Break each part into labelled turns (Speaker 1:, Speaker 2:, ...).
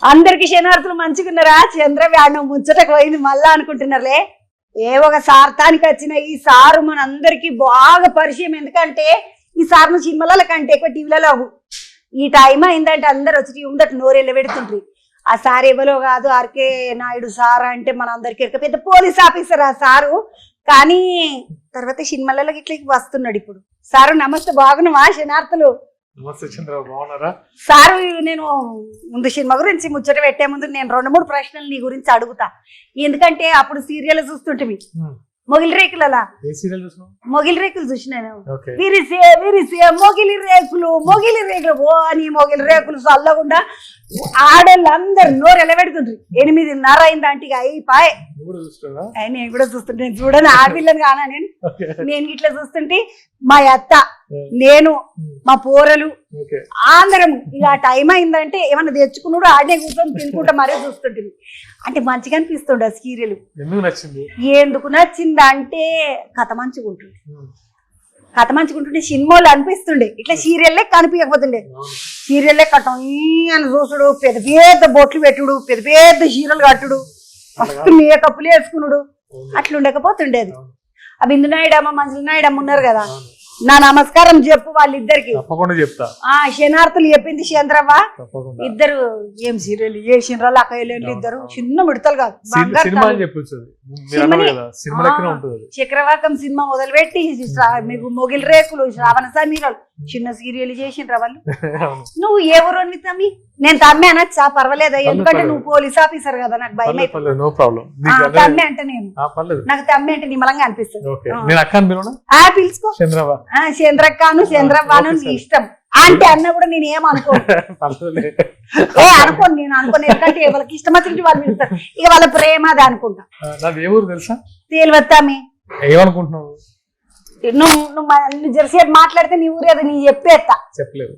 Speaker 1: అందరికి శనార్థులు మంచిగున్నారా? చంద్రవ్యాణం ముచ్చటకు పోయింది మళ్ళా అనుకుంటున్నారులే. ఒక సార్థానికి వచ్చిన ఈ సారు మన అందరికి బాగా పరిచయం. ఎందుకంటే ఈ సార్ను సినిమాల కంటే ఎక్కువ టీవీలలో ఈ టైం అయిందంటే అందరు వచ్చి టీవీ ముందట నోరెళ్ళ పెడుతుండ్రి. ఆ సార్ ఎవరో కాదు, ఆర్కే నాయుడు సార్ అంటే మన అందరికి పెద్ద పోలీస్ ఆఫీసర్ ఆ సారు. కానీ తర్వాత సినిమాలలో ఇట్లా వస్తున్నాడు ఇప్పుడు. సారు నమస్తే, బాగున్నావా? శనార్థులు సారు. నేను ముందు సినిమా గురించి ముచ్చట పెట్టే ముందు నేను 2-3 ప్రశ్నలు నీ గురించి అడుగుతా. ఎందుకంటే అప్పుడు సీరియల్ చూస్తుంటివి మొగిలి రేకులలా. మొగిలి రేకులు చూసినాను. విరిసే విరిసే మొగిలి రేకులు మొగిలి రేకులు ఓ అని మొగిలి రేకులు చల్లకుండా ఆడోళ్ళు అందరు నోరు ఎలబెడుతుండ్రి. 8:30 అయిందంటే అయిపోయి. నేను కూడా చూస్తుంటే, నేను చూడని ఆడపిల్లని కానా నేను ఇట్లా చూస్తుంటే మా అత్త, నేను, మా పోరలు అందరం ఇక టైం అయిందంటే ఏమన్నా తెచ్చుకున్నాడు ఆడనే కూర్చొని తినుకుంటా మరీ చూస్తుంటుంది. అంటే మంచిగా అనిపిస్తుండే ఆ సీరియల్. ఎందుకు నచ్చింది అంటే కథ మంచిగా ఉంటుంది. కథ మంచిగా ఉంటుండే, సినిమాలు అనిపిస్తుండే. ఇట్లా సీరియల్లే కనిపించకపోతుండే. సీరియల్లే కట్టం అని చూసుడు, పెద్ద పెద్ద బొట్లు పెట్టుడు, పెద్ద పెద్ద చీరలు కట్టుడు, మస్తు మేకప్లు వేసుకున్నాడు. అట్లా ఉండకపోతుండేది. ఆ బిందు నాయుడమ్మ మంజుల నాయుడమ్మ ఉన్నారు కదా, నా నమస్కారం చెప్పు వాళ్ళిద్దరికి. శనార్థులు చెప్పింది చంద్రవ్వ. ఇద్దరు ఏం సీరియల్ చేసినరాళ్ళు అక్కయ్యలు ఇద్దరు చిన్న మిడతలు కాదు. చక్రవాకం సినిమా మొదలుపెట్టి మీకు మొగిలి రేకులు, శ్రావణ సమీరాలు చిన్న సీరియల్ చేసిండ్రా వాళ్ళు. నువ్వు ఏ ఊరు తమ్మి? నేను తమ్మి అనొచ్చా? పర్వాలేదా? ఎందుకంటే నువ్వు పోలీస్ ఆఫీసర్ కదా, నాకు భయం అయిపోతుంది. తమ్మి అంటే నాకు తమ్మి అంటే నిమ్మలంగా అనిపిస్తుంది. పిలుచుకో చంద్రక్కను చంద్రవ్వను నీ ఇష్టం. అంటే అన్న కూడా నేను ఏమనుకోను. అనుకోను, నేను అనుకోను. ఎందుకంటే వాళ్ళకి ఇష్టం వచ్చినట్టు వాళ్ళు పిలుస్తారు. ఇక వాళ్ళ ప్రేమ అది అనుకుంటా. తెలియదు తమ్మి.
Speaker 2: ఏమనుకుంటున్నావు
Speaker 1: నువ్వు జరసేపు మాట్లాడితే నీ ఊరేది నీ చెప్పేస్తా.
Speaker 2: చెప్పలేదు.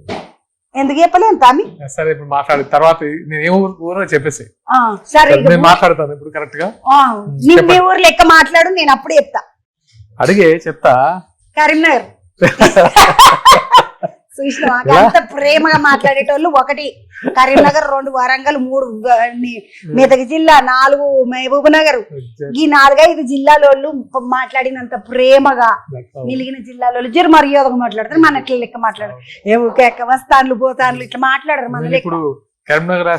Speaker 1: ఎందుకు చెప్పలేను తమ్మి?
Speaker 2: సరే ఇప్పుడు మాట్లాడిన తర్వాత నేను ఏ ఊరో చెప్పేసి
Speaker 1: సరే
Speaker 2: మాట్లాడతాను ఇప్పుడు కరెక్ట్ గా.
Speaker 1: నువ్వు మీ ఊరు లెక్క మాట్లాడు, నేను అప్పుడు చెప్తా.
Speaker 2: అడిగే చెప్తా.
Speaker 1: కరీంనగర్ చూసినా అంత ప్రేమగా మాట్లాడేటోళ్ళు 1 కరీంనగర్, 2 వరంగల్, 3 మెదక్ జిల్లా, 4 మహబూబ్ నగర్. ఈ 4-5 జిల్లాలోళ్ళు మాట్లాడినంత ప్రేమగా మిలిగిన జిల్లాలో జరు మర్యాదగా మాట్లాడతారు. మన ఎట్లా లెక్క మాట్లాడరు. ఏక వస్తాన్లు పోతాన్లు ఇట్లా మాట్లాడరు. మన లెక్క
Speaker 2: కరీంనగర్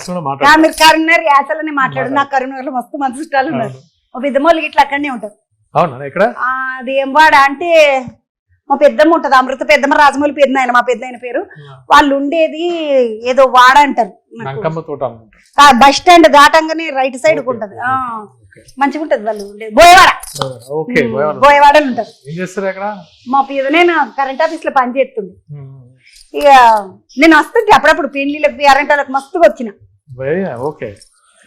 Speaker 1: కరీంనగర్ యాసలోనే మాట్లాడరు. నాకు కరీంనగర్ లో మస్తు మంచి చుట్టాలు ఉన్నారు. మా పెద్దమ్మోళ్ళకి ఇట్లా అక్కడనే ఉంటారు. అది ఏం వాడ అంటే మా పెద్దమ్మ ఉంటది, అమృత పెద్దమ్మ, రాజమౌళి పెద్దనాయన మా పెద్దనాయన పేరు. వాళ్ళు ఉండేది ఏదో వాడ అంటారు. బస్ స్టాండ్ దాటంగానే రైట్ సైడ్ ఉంటది. మంచిగా ఉంటది. వాళ్ళు ఉండేది బోయవాడలు ఉంటారు. మా నేను కరెంట్ ఆఫీస్ లో పని చేస్తుంది. ఇక నేను వస్తుంది అప్పుడప్పుడు పెళ్లిళ్ళకి, పేరెంటాలకు మస్తుగా వచ్చిన.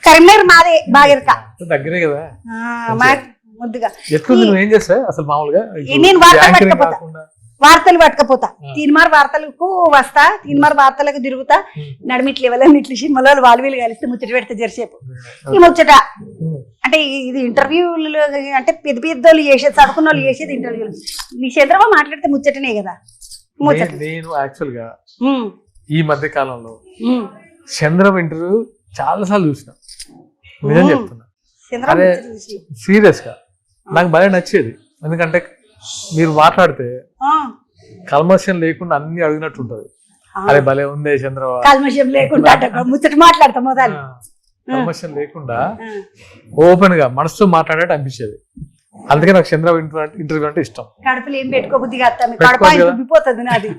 Speaker 1: కరీంనగర్ మాదే బాగా
Speaker 2: దగ్గరే కదా
Speaker 1: ముద్దుగా.
Speaker 2: నేను
Speaker 1: వార్తలు పట్టుకపోతా. తీన్మార్ వార్తలకు వస్తా, తీన్మార్ వార్తలకు తిరుగుతా. నడిమిట్లు ఎవరైనా ఇట్లు సినిమాలో వాళ్ళు వీళ్ళు కలిస్తే ముచ్చట పెడితే జరిసేపు ఈ ముచ్చట. అంటే ఇది ఇంటర్వ్యూలు అంటే పెద్ద పెద్దోళ్ళు చేసేది, చదువుకున్న వాళ్ళు చేసేది ఇంటర్వ్యూలు. మీ చంద్రబాబు మాట్లాడితే ముచ్చటనే కదా.
Speaker 2: నేను యాక్చువల్ గా ఈ మధ్య కాలంలో చంద్రబాబు ఇంటర్వ్యూ చాలా సార్లు చూసిన. నిజం చెప్తున్నా, సీరియస్ గా నాకు బాగా నచ్చేది. ఎందుకంటే మీరు మాట్లాడితే కల్మషం లేకుండా అన్ని అడిగినట్టు ఉంటది. అరే భలే ఉందే చంద్రబాబు,
Speaker 1: కల్మషం లేకుండా ముచ్చట మాట్లాడతాం.
Speaker 2: కల్మషం లేకుండా ఓపెన్ గా మనసుతో మాట్లాడేట్టు అనిపించేది. అందుకే నాకు చంద్రబాబు ఇంటర్వ్యూ అంటే ఇష్టం.
Speaker 1: కడుపులు ఏం పెట్టుకోబుద్ది కడపపోతుంది నాది.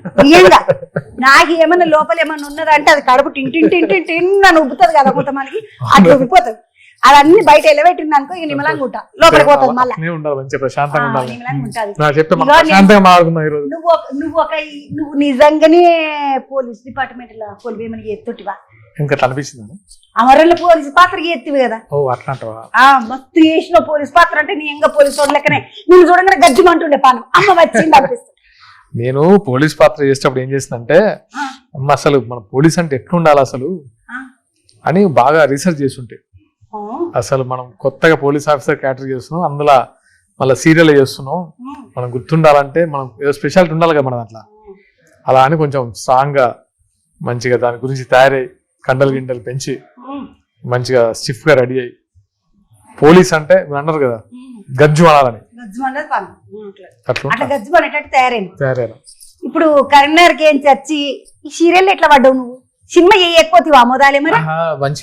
Speaker 1: నాకు ఏమన్నా లోపల ఏమన్నా ఉన్నదంటే అది కడుపు టింటింటింటింటిన్ ఉబ్బుతుంది కదా కొంతమందికి, అట్లా ఉబ్బిపోతుంది. అవన్నీ బయట ఎలబెట్టింది అనుకో, ఇక నిమ్మలంగా ఉంటా, లోపలికి పోతుంది. మళ్ళీ నువ్వు నిజంగానే పోలీస్ డిపార్ట్మెంట్ లో పోలీమని ఎత్తుటివా?
Speaker 2: ఇంకా అనిపిస్తుంది.
Speaker 1: అమరల్ల పోలీస్ పాత్ర ఎత్తివి కదా, మస్తు చేసిన పోలీస్ పాత్ర. అంటే నీ ఇంకా పోలీసు వాళ్ళ లెక్కనే నేను చూడంగానే గజ్జుమంటుండే పానం. అమ్మ వచ్చింది అనిపిస్తుంది.
Speaker 2: నేను పోలీస్ పాత్ర చేసేటప్పుడు ఏం చేసిందంటే, అమ్మ అసలు మన పోలీస్ అంటే ఎట్లుండాలి అసలు అని బాగా రీసెర్చ్ చేస్తుంటే, అసలు మనం కొత్తగా పోలీస్ ఆఫీసర్ క్యాటర్ చేస్తున్నాం, అందులో మళ్ళీ సీరియల్ చేస్తున్నాం, మనం గుర్తుండాలంటే మనం ఏదో స్పెషాలిటీ ఉండాలి కదా మన దాంట్లో. అలా అని కొంచెం స్ట్రాంగ్ గా మంచిగా దాని గురించి తయారై కండలు గిండలు పెంచి మంచిగా స్టిఫ్ గా రెడీ అయ్యి పోలీస్ అంటే మీరు అన్నారు కదా గజ్జు అనాలని
Speaker 1: గజ్జు అనేది పని
Speaker 2: అట్లా
Speaker 1: అట్లా గజ్జు పడేటట్టు తయారైంది.
Speaker 2: తయారైన
Speaker 1: ఇప్పుడు కరీంనగర్కి ఏం చచ్చి ఈ సీరియల్ ఎట్లా పడ్డావు నువ్వు? సినిమా ఎక్కువ ఆమోదాలే మరి
Speaker 2: మంచి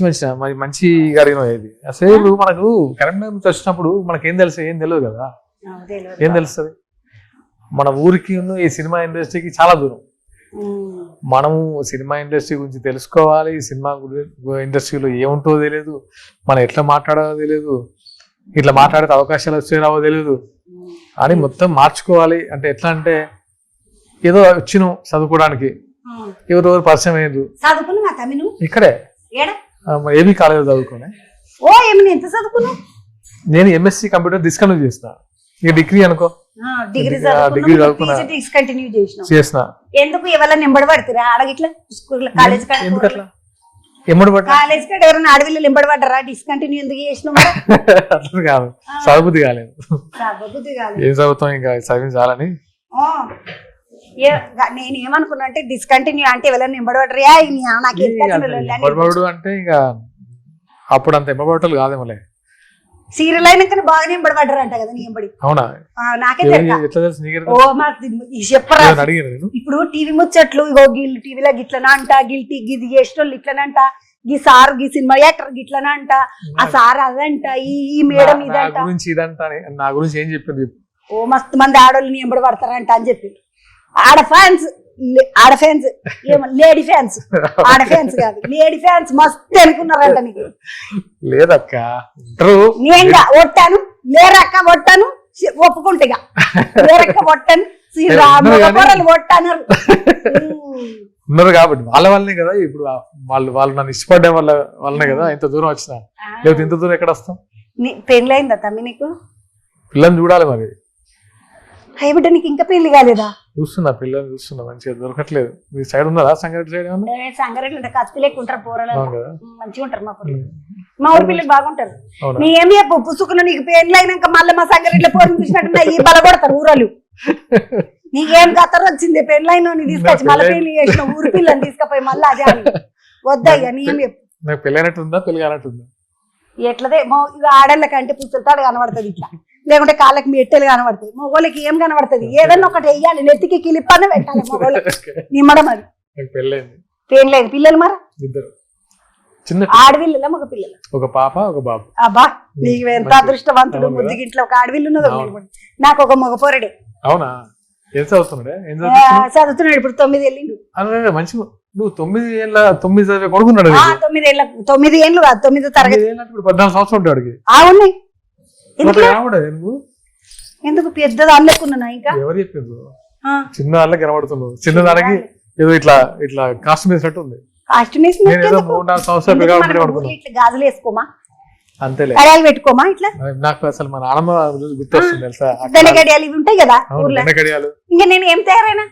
Speaker 2: మంచి అడిగిన ఇది అసలు మనకు కరీంనగర్ నుంచి వచ్చినప్పుడు మనకేం తెలుసు ఏం తెలియదు కదా. ఏం తెలుస్తుంది మన ఊరికి ఈ సినిమా ఇండస్ట్రీకి చాలా దూరం. మనము సినిమా ఇండస్ట్రీ గురించి తెలుసుకోవాలి, సినిమా ఇండస్ట్రీలో ఏముంటుందో తెలియదు, మనం ఎట్లా మాట్లాడాలో తెలియదు, ఇట్లా మాట్లాడితే అవకాశాలు వచ్చేరావో తెలియదు అని మొత్తం మార్చుకోవాలి. అంటే ఎట్లా అంటే ఏదో వచ్చిన చదువుకోవడానికి ఎవరెవరు పరిచయం అయ్యారు ఇక్కడే ఏబీ కాలేజ్ చదువుకునే. నేను ఎంఎస్సి కంప్యూటర్ డిస్కంటిన్యూ చేసిన, ఇక డిగ్రీ అనుకో
Speaker 1: డిగ్రీ
Speaker 2: చదువుకున్నా చేసిన.
Speaker 1: ఎందుకు ఎవరైనా నింబడి పడుతురా ఆడగిట్లా కాలేజ్
Speaker 2: ఎందుకు అట్లా ఎమ్మడి పడ్డా
Speaker 1: కాలేజ్ కాడ ఎవరైనా అడవిలో నింబడి పడ్డారా? డిస్కంటిన్యూ ఎందుకు చేసినావు?
Speaker 2: అట్లా కాదు, చదువుబుద్ధి కాలేదు. ఏం చదువుతాం ఇంకా చదివించాలని.
Speaker 1: నేను ఏమనుకున్నా అంటే డిస్కంటిన్యూ అంటే ఎవరైనా నింబడి పడరా
Speaker 2: అంటే ఇంకా అప్పుడు అంత ఎంబడబట్టలు కాదేమోలే.
Speaker 1: సీరియల్ అయినాక బాగా నింబడి పడ్డారంట కదా నీ ఎంబడి.
Speaker 2: అవునా?
Speaker 1: నాకే
Speaker 2: తెలుసు.
Speaker 1: చెప్పరా ఇప్పుడు టీవీ ముచ్చట్లు ఇగో గిల్ టీవీలో గిట్లనా అంట, గిల్టీ గిది చేసేటోళ్ళు ఇట్లనంట, గీ సార్ గీ సినిమా యాక్టర్ గిట్లనా అంట, ఆ సార్ అదంట, ఈ మేడం ఇదంట.
Speaker 2: నా గురించి ఏం చెప్పింది?
Speaker 1: ఓ మస్తు మంది ఆడోళ్ళని ఎంబడి పడతారంట అని చెప్పి ఆడ ఫ్యాన్స్ ఏమో లేడీ ఫ్యాన్స్, ఆడ ఫ్యాన్స్ కాదు లేడీ ఫ్యాన్స్ మస్తు అనుకున్నారంట నీకు.
Speaker 2: లేదక్క
Speaker 1: నేనుగా ఒట్టాను, లేరక్క ఒట్టాను, ఒప్పుకుంటేగా లేరక్క ఒట్టాను, ఒట్టాను
Speaker 2: ఉన్నారు కాబట్టి వాళ్ళ వల్లనే కదా ఇప్పుడు వాళ్ళు నన్ను ఇష్టపడ్డే వల్లనే కదా ఇంత దూరం వచ్చిన. లేకపోతే ఇంత దూరం ఎక్కడ వస్తాం?
Speaker 1: పెళ్ళయిందా తమ్మి నీకు?
Speaker 2: పిల్లని చూడాలి మరి.
Speaker 1: అయ్య బిడ్డ నీకు ఇంకా పెళ్లి కాలేదా?
Speaker 2: చూస్తున్నా పిల్లలు చూస్తున్నా, మంచిగా దొరకట్లేదు. మీ సైడ్ ఉన్నదా సంగారెడ్డి సైడ్?
Speaker 1: సంగారెడ్డి అంటే కత్తిలేక ఉంటారు పోరలు, మంచిగా ఉంటారు మా పిల్లలు. మా ఊరి పిల్లలు బాగుంటారు. నీ ఏం చెప్పు పుసుకున్న నీకు పెళ్లి అయినాక మళ్ళీ మా సంగారెడ్డిలో పోరు చూసినట్టు ఈ బల కొడతారు ఊరలు. నీకేం కథ వచ్చింది పెళ్ళైన తీసుకొచ్చి మళ్ళీ పెళ్లి చేసిన ఊరి పిల్లని తీసుకుపోయి మళ్ళీ అదే అని వద్దయ్యా. నీ ఏం చెప్పు
Speaker 2: నాకు పెళ్ళి అయినట్టుందా పెళ్లి కానట్టుందా?
Speaker 1: ఎట్లదే ఇక ఆడళ్ళకంటే పుస్తలతాడు కనబడుతుంది ఇట్లా, లేకుంటే కాళ్ళకి మెట్టెలు కనబడతాయి. మొగోళ్ళకి ఏం కనబడుతుంది? ఏదన్నా ఒకటి వెయ్యాలి, నెత్తికి కిలిప్పన్న పెట్టాలి మొగోళ్ళకి. నిమ్మడం అది పెళ్ళలేదు. పిల్లలు మరి ఆడవిల్లులా మగ పిల్లలు?
Speaker 2: ఒక పాప ఒక బాబు.
Speaker 1: అబ్బా నీకు ఎంత అదృష్టవంతుడు. ముద్దుగింట్లో ఒక ఆడవిల్లు ఉన్నది, నాకు ఒక మగ పోరడే.
Speaker 2: అవునా? ఏం చదువుతున్నాడే?
Speaker 1: చదువుతున్నాడు ఇప్పుడు 9 ఏళ్ళు.
Speaker 2: మంచి నువ్వు 9 ఏళ్ళ 9 చదివే కొడుకున్నాడు.
Speaker 1: 9 ఏళ్ళు కాదు 9వ తరగతి.
Speaker 2: 14 సంవత్సరాలు ఉంటాడు.
Speaker 1: అవును ఎందుకు పెద్ద దానికున్నా ఇంకా
Speaker 2: ఎవరు చెప్పిండ్రు? చిన్న దానిలో కనబడుతున్నావు. చిన్న దానికి ఏదో ఇట్లా ఇట్లా కాస్ట్యూమ్ వేసినట్టు ఉంది.
Speaker 1: గాజులు వేసుకోమా,
Speaker 2: అంతేలే
Speaker 1: గడియాలు పెట్టుకోమా ఇట్లా.
Speaker 2: నాకు అసలు మా నాన్నమ్మ గుర్తొస్తుంది తెలుసా?
Speaker 1: గడియాలు ఇవి ఉంటాయి కదా
Speaker 2: గడియాలు.
Speaker 1: ఇంకా నేను ఏం తయారైనా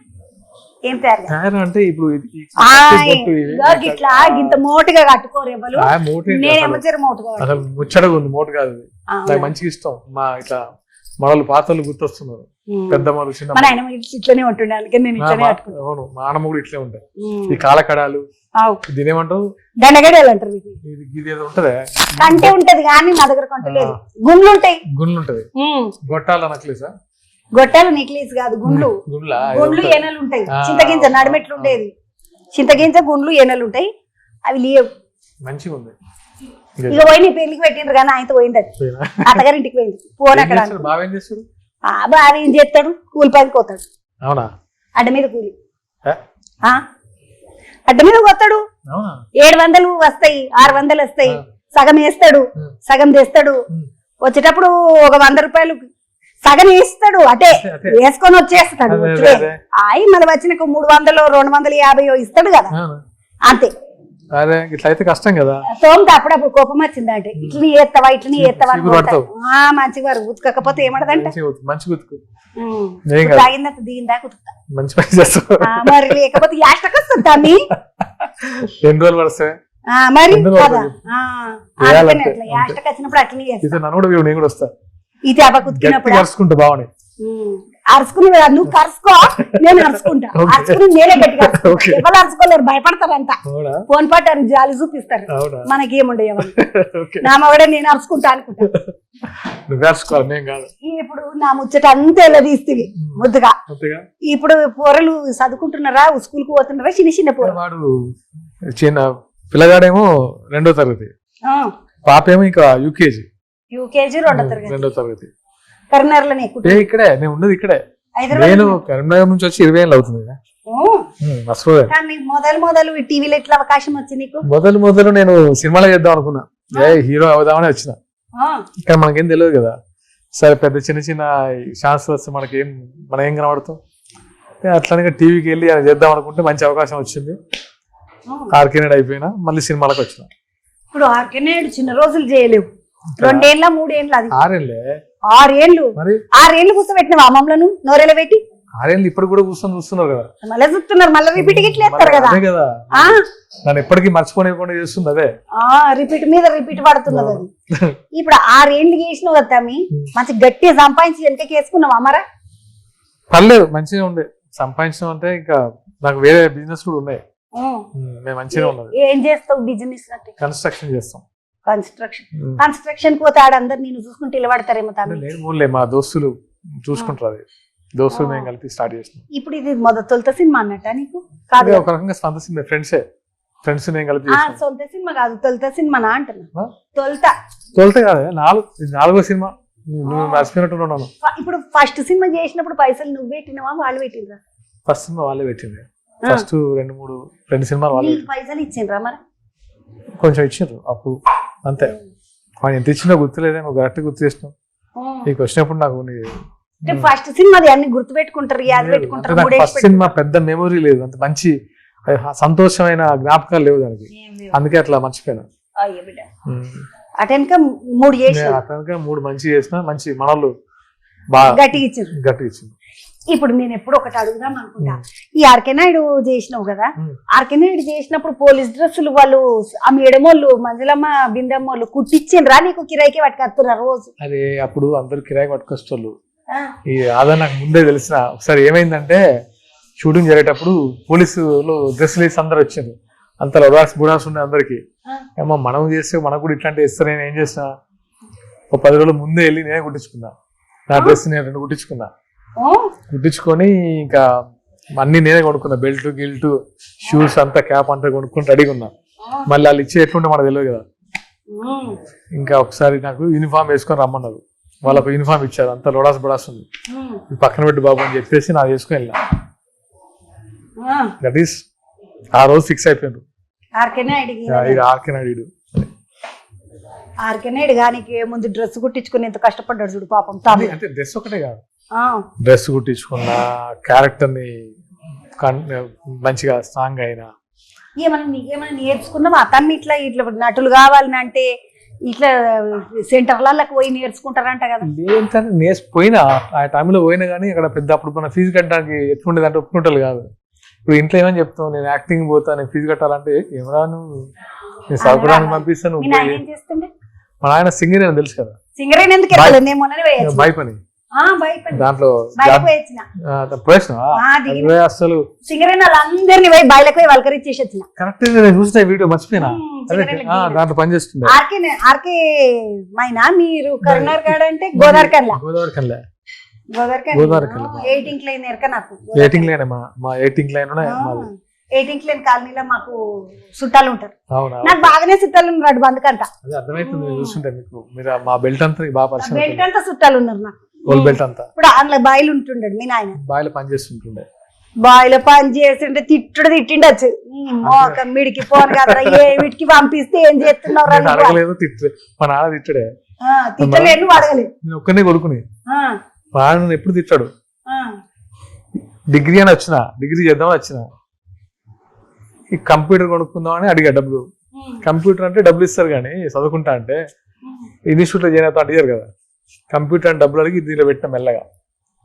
Speaker 1: ఏం తయారు
Speaker 2: అంటే ఇప్పుడు
Speaker 1: ఇట్లా ఇంత మోటుగా కట్టుకోరు ఎవరు. నేనేమో మోటుగా
Speaker 2: అసలు ముచ్చటగా ఉంది. మోటు కాదు, నాకు మంచిగా ఇష్టం. మా ఇట్లా మనలు పాత్రలు గుర్తొస్తున్నారు. పెద్ద మనలు చిన్న
Speaker 1: ఇట్లనే ఉంటుండే, అందుకని నేను ఇట్లనే కట్టుకున్నాను.
Speaker 2: అవును, మా నాన్నమ్మ కూడా ఇట్లే ఉంటాయి. ఈ కాలకడాలు దీనేమంటారు?
Speaker 1: దండగడాలు అంటారు.
Speaker 2: ఇది ఏదో ఉంటది,
Speaker 1: కంటే ఉంటది కానీ నా దగ్గర కంటే లేదు. గుండ్లు ఉంటాయి.
Speaker 2: గుండ్లు ఉంటది. గొట్టాల నక్లేసా?
Speaker 1: గొట్టాలు నెక్లెస్ కాదు, గుండ్లు. గుండ్లు ఏనలు ఉంటాయి. చింతగింజ నడిమెట్లు ఉండేది. చింతగింజ గుండ్లు ఏనలు ఉంటాయి, అవి లేవు.
Speaker 2: మంచిగా ఉంది.
Speaker 1: ఇక పోయి నీ పెళ్లికి పెట్టిండ్రు కానీ ఆయనతో పోయింది. అత్తగారింటికి పోయింది. పోను అక్కడ బాగా ఏం చేస్తాడు? కూలి పనికి పోతాడు.
Speaker 2: అవునా?
Speaker 1: అడ్డ మీద కూలి, అడ్డ మీద పోతాడు. 700 వస్తాయి, 600 వస్తాయి. సగం వేస్తాడు, సగం తెస్తాడు. వచ్చేటప్పుడు ఒక 100 రూపాయలు సగం వేస్తాడు, అటే వేసుకొని వచ్చేస్తాడు. అయి మళ్ళీ వచ్చిన 300 250 ఇస్తాడు కదా, అంతే.
Speaker 2: ఇట్లయితే కష్టం కదా.
Speaker 1: సోమకి అప్పుడప్పుడు కోపం వచ్చిందంటే ఇట్లని చేస్తావా ఇట్లని చేస్తావా మంచిగా వారు ఉతకకపోతే ఏమడదంట. తాగిందంత దిగిందాక ఉతుకుతా.
Speaker 2: మంచి పని చేస్తావు.
Speaker 1: మరి లేకపోతే యాస్టకు వస్తుంది దాన్ని.
Speaker 2: ఎన్ని రోజులు పడుస్తాయి
Speaker 1: మరి కదా. యాస్టకు వచ్చినప్పుడు అట్లనే చేస్తా.
Speaker 2: నేను కూడా వస్తా.
Speaker 1: ఈ చేప కుతికినప్పుడు
Speaker 2: బాగున్నాయి.
Speaker 1: అరుచుకుని నువ్వు కరుచుకో, నేను అరుచుకుంటా.
Speaker 2: Okay.
Speaker 1: అరుచుకుని నేనే గట్టిగా అరుచుకుంటా.
Speaker 2: Okay.
Speaker 1: ఎవరు అరుచుకోలేరు, భయపడతారంట.
Speaker 2: అవునా?
Speaker 1: ఫోన్ పట్టారు జాలి చూపిస్తారు,
Speaker 2: అవునా?
Speaker 1: మనకేముండే ఎవరు.
Speaker 2: ఓకే.
Speaker 1: నా మగడే నేను అరుచుకుంటా అనుకుంటా.
Speaker 2: నువ్వు వేసుకోవాలి, నేను కాదు.
Speaker 1: ఇప్పుడు నా ముచ్చట అంతా ఎలా తీస్తుంది ముద్దుగా.
Speaker 2: అంతేగా.
Speaker 1: ఇప్పుడు పోరలు చదువుకుంటున్నారా, స్కూల్ కు పోతున్నారా? చిన్న చిన్న పోరలు.
Speaker 2: వాడు చిన్న పిల్లగాడేమో 2వ తరగతి, పాపేమో ఇంకా యూకేజీ
Speaker 1: యూకేజీ 2వ తరగతి.
Speaker 2: 2వ తరగతి.
Speaker 1: కరీంనగర్లోనే
Speaker 2: ఇక్కడే నేను ఉండేది ఇక్కడే.
Speaker 1: హైదరాబాద్.
Speaker 2: నేను కరీంనగర్ నుంచి వచ్చి 20 ఏళ్ళు అవుతుంది కదా. మర్చిపోయాను.
Speaker 1: కానీ మొదలు టీవీలో ఎట్లా అవకాశం వచ్చింది నీకు?
Speaker 2: మొదలు నేను సినిమాలో చేద్దాం అనుకున్నా, హీరో అవుదామని వచ్చిన. కానీ మనకేం తెలియదు కదా. సరే పెద్ద చిన్న చిన్న ఛాన్స్ వస్తే మనం ఏం కనబడతాం. అట్లానే టీవీకి వెళ్ళి అది చేద్దాం అనుకుంటే మంచి అవకాశం వచ్చింది. ఆర్కేనెడ్ అయిపోయినా మళ్ళీ సినిమాలకు వచ్చిన.
Speaker 1: ఇప్పుడు ఆర్కేనెడ్ చిన్న రోజులు చేయలేవు, 2 ఏళ్ళ 3 ఏళ్ళ, అది
Speaker 2: 6 ఏళ్ళే.
Speaker 1: 6 ఏళ్ళు.
Speaker 2: మరి
Speaker 1: 6 ఏళ్ళు కూర్చోబెట్టినావా మమ్మలను నోరెల పెట్టి?
Speaker 2: 6 ఏళ్ళు ఇప్పుడు కూడా కూర్చొని చూస్తున్నారు కదా.
Speaker 1: మళ్ళీ చూస్తున్నారు, మళ్ళీ రిపీట్ గిట్ల వేస్తారు కదా.
Speaker 2: అదే కదా నన్ను ఎప్పటికీ మర్చిపోనివ్వకుండా చేస్తుంది. అదే
Speaker 1: రిపీట్ మీద రిపీట్ పడుతున్నది అది. ఇప్పుడు 6 ఏళ్ళు చేసినావు కదా తమ్మి, మంచి గట్టిగా సంపాదించి వెనకకి వేసుకున్నావా మరా?
Speaker 2: పర్లేదు, మంచిగా ఉండే. సంపాదించడం అంటే ఇంకా నాకు వేరే బిజినెస్ కూడా ఉన్నాయి. మేము మంచిగా ఉన్నది.
Speaker 1: ఏం చేస్తావు బిజినెస్ అంటే?
Speaker 2: కన్స్ట్రక్షన్ చేస్తాం.
Speaker 1: కన్స్ట్రక్షన్ పోతే ఆడందరు నేను చూసుకుంటే ఇలబడతారేమో తమ్మి.
Speaker 2: లేదు, మా దోస్తులు చూసుకుంటారు. అది దోస్తులు మేము కలిపి స్టార్ట్ చేస్తున్నాం.
Speaker 1: ఇప్పుడు ఇది తొలుత సినిమా అన్నట్ట నీకు? కాదు,
Speaker 2: ఒక రకంగా సొంత సినిమా. ఫ్రెండ్స్ నేను కలిపి
Speaker 1: సొంత సినిమా కాదు, తొలుత సినిమా అంటున్నా.
Speaker 2: తొలుత కాదు, 4వ సినిమా. నువ్వు మర్చిపోయినట్టున్నాను.
Speaker 1: ఇప్పుడు ఫస్ట్ సినిమా చేసినప్పుడు పైసలు నువ్వు పెట్టినవా వాళ్ళు పెట్టినరా?
Speaker 2: ఫస్ట్ సినిమా వాళ్ళే పెట్టింది. ఫస్ట్ 2 సినిమాలు వాళ్ళే.
Speaker 1: పైసలు ఇచ్చిండ్రా మరి?
Speaker 2: కొంచెం ఇచ్చిండ్రు అప్పుడు, అంతే. ఎంత ఇచ్చినా గుర్తులేదే, నువ్వు కరెక్ట్ గుర్తు చేసినావు. నీకు వచ్చినప్పుడు నాకు
Speaker 1: ఫస్ట్ సినిమా అన్ని గుర్తు పెట్టుకుంటారు, యాద పెట్టుకుంటారు.
Speaker 2: ఫస్ట్ సినిమా పెద్ద మెమొరీ లేదు, అంత మంచి సంతోషమైన జ్ఞాపకాలు లేవు దానికి, అందుకే అట్లా మర్చిపోయాను.
Speaker 1: అటెనక 3 చేసిన,
Speaker 2: 3 మంచి చేసిన, మంచి మనలు బాగా గట్టిగా ఇచ్చింది.
Speaker 1: ఇప్పుడు నేను ఎప్పుడు ఒకటి అడుగుదాం అనుకుంటా, ఈ ఆర్కే నాయుడు చేసినావు కదా, ఆర్కే నాయుడు చేసినప్పుడు పోలీస్ డ్రెస్సులు వాళ్ళు ఆ మేడమోళ్ళు, మంజులమ్మ, బిందమ్మోళ్ళు కుట్టించిండ్రా నీకు? కిరాయికి పట్టుకొస్తున్నా రోజు?
Speaker 2: అదే అప్పుడు అందరు కిరాయికి పట్టుకొస్తారు. ఈ ఆదా నాకు ముందే తెలిసిన. ఒకసారి ఏమైందంటే షూటింగ్ జరిగేటప్పుడు పోలీసులు డ్రెస్సులు వేసి అందరు వచ్చారు. అంత బుడాస్ ఉన్నాయి అందరికి. ఏమో మనం చేస్తే మనకు కూడా ఇట్లాంటి ఇస్తారు. నేను ఏం చేసిన, ఒక 10 రోజుల ముందే వెళ్ళి నేనే కుట్టించుకున్నా. నా డ్రెస్ నేను 2 కుట్టించుకొని ఇంకా అన్ని నేనే కొనుక్కున్నా. బెల్ట్ గిల్ట్ షూస్ అంతా, క్యాప్ అంతా కొనుక్కొని రెడీగా ఉన్నా. మళ్ళీ వాళ్ళు ఇచ్చే ఎట్లుంటే మనకు తెలియదు కదా. ఇంకా ఒకసారి నాకు యూనిఫామ్ వేసుకొని రమ్మన్నారు. వాళ్ళకు యూనిఫామ్ ఇచ్చారు. అంతా బుడాస్ ఉంది. పక్కన పెట్టి బాబు అని చెప్పేసి నాకు వేసుకొని వెళ్ళినా. దట్ ఈస్ ఆ రోజు ఫిక్స్ అయిపోయారు.
Speaker 1: ఆర్కే నాయుడు గానికి ముందు డ్రెస్ కుట్టించుకుని ఎంత కష్టపడ్డాడు చూడు పాపం.
Speaker 2: అంటే డ్రెస్ ఒకటే కాదు, డ్రెస్ కుట్టించుకున్నా, క్యారెక్టర్ ని మంచిగా స్ట్రాంగ్ అయినా.
Speaker 1: ఏమన్నా నేర్చుకున్నావా అతన్ని? ఇట్లా నటులు కావాలని అంటే ఇట్లా సెంటర్లకు పోయి నేర్చుకుంటారంట కదా.
Speaker 2: పోయినా ఆ టైంలో పోయినా కానీ అక్కడ పెద్ద అప్పుడు మన ఫీజు కట్టడానికి ఎట్లుండేది అంటే ఒప్పుకుంటారు కాదు. ఇప్పుడు ఇంట్లో ఏమని చెప్తావు, నేను యాక్టింగ్ పోతా, నేను ఫీజు కట్టాలంటే ఎవరా నువ్వు, నేను చదువుకోవడానికి పంపిస్తాను. మా ఆయన సింగర్ అని తెలుసు కదా. బాయ్ పని దాంట్లో అసలు కరెక్ట్ చూసిన వీడియో మర్చిపోయినా. దాంట్లో పని చేస్తుండే.
Speaker 1: మీరు కరీంనగర్ అంటే గోదావరి కల్లా
Speaker 2: ఎయిటింగ్ లైన్ మా ఎయిటింగ్ లైన్
Speaker 1: కాలనీలో మాకు చుట్టాలు ఉంటారు. నాకు బాగానే చుట్టాలు ఉన్నారు బంధుకంతా.
Speaker 2: అర్థమైతుంది చూస్తుంటే మీకు. మీరు మా బెల్ట్ అంతా బాగా పరిచయం.
Speaker 1: బెల్ట్ అంతా చుట్టాలు ఉన్నారు నాకు.
Speaker 2: బెల్ట్ అంతా.
Speaker 1: ఇప్పుడు అందులో బాయిలు ఉంటుండే మీ నాయన.
Speaker 2: బాయిలో పని చేస్తుంటుండే.
Speaker 1: బాయిలో పని చేస్తుంటే తిట్టిండొచ్చు. మిడికి పోను కదా, వీటికి పంపిస్తే ఏం చేస్తున్నావు?
Speaker 2: అడగలేదు, మా నాన్న తిట్టడే.
Speaker 1: తిట్టలేదు, నువ్వు అడగలేదు.
Speaker 2: నేను ఒక్కనే కొడుకుని. వాడు ఎప్పుడు తిట్టాడు. డిగ్రీ చేద్దామని వచ్చిన. ఈ కంప్యూటర్ కొనుక్కుందాం అని అడిగా డబ్బులు. కంప్యూటర్ అంటే డబ్బులు ఇస్తారు కానీ చదువుకుంటా అంటే ఇన్స్టిట్యూట్ లో చేయనతో అడిగారు కదా. కంప్యూటర్ అని డబ్బులు అడిగి దీనిలో పెట్టిన మెల్లగా.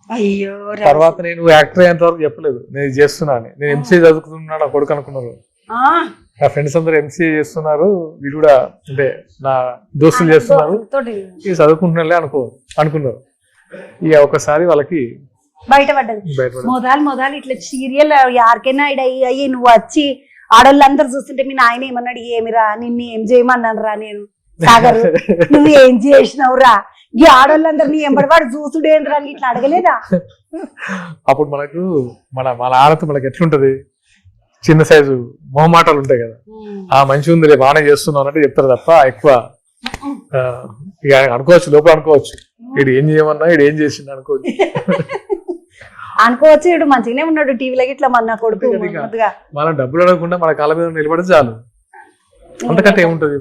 Speaker 1: అయ్యో,
Speaker 2: తర్వాత నేను యాక్టర్ అయ్యేంత వరకు చెప్పలేదు నేను చేస్తున్నా అని. నేను ఎంసీఏ చదువుకున్నా నా కొడుకు అనుకున్నారు. నా ఫ్రెండ్స్ అందరూ ఎంసీఏ చేస్తున్నారు, వీడు కూడా అంటే నా దోస్తులు చేస్తున్నారు, ఇది చదువుకుంటున్నాలే అనుకున్నారు. ఇక ఒకసారి వాళ్ళకి
Speaker 1: బయటపడ్డది. మొదలు ఇట్లా సీరియల్ యారికైనా అయ్యి నువ్వు వచ్చి ఆడవాళ్ళందరూ చూస్తుంటే మీ నాయన ఏమన్నాడు, ఏమిరా నిన్ను ఏం చేయమన్నాను రా నేను సాగర్, నువ్వు ఏం చేసినావురా, ఈ ఆడవాళ్ళందరూ ఎంబడివాడు చూసుడేంద్రా అని ఇట్లా అడగలేదా?
Speaker 2: అప్పుడు మనకు మన ఆడతో మనకి ఎట్లుంటది, చిన్న సైజు మొహమాటాలు ఉంటాయి కదా, ఆ మంచి ఉంది రేపు బాగానే చేస్తున్నావు అన్నట్టు చెప్తారు తప్ప ఎక్కువ ఇక అనుకోవచ్చు, లోపల అనుకోవచ్చు ఇడు ఏం చేయమన్నా ఇడు ఏం చేసిండు అనుకోవచ్చు.
Speaker 1: అనుకోవచ్చు ఇడు మంచిగానే ఉన్నాడు టీవీలో ఇట్లా మన కొడుకు
Speaker 2: మనం డబ్బులు అడగకుండా మన కాళ్ళ మీద నిలబడి చాలు, అంతకంటే ఏముంటది.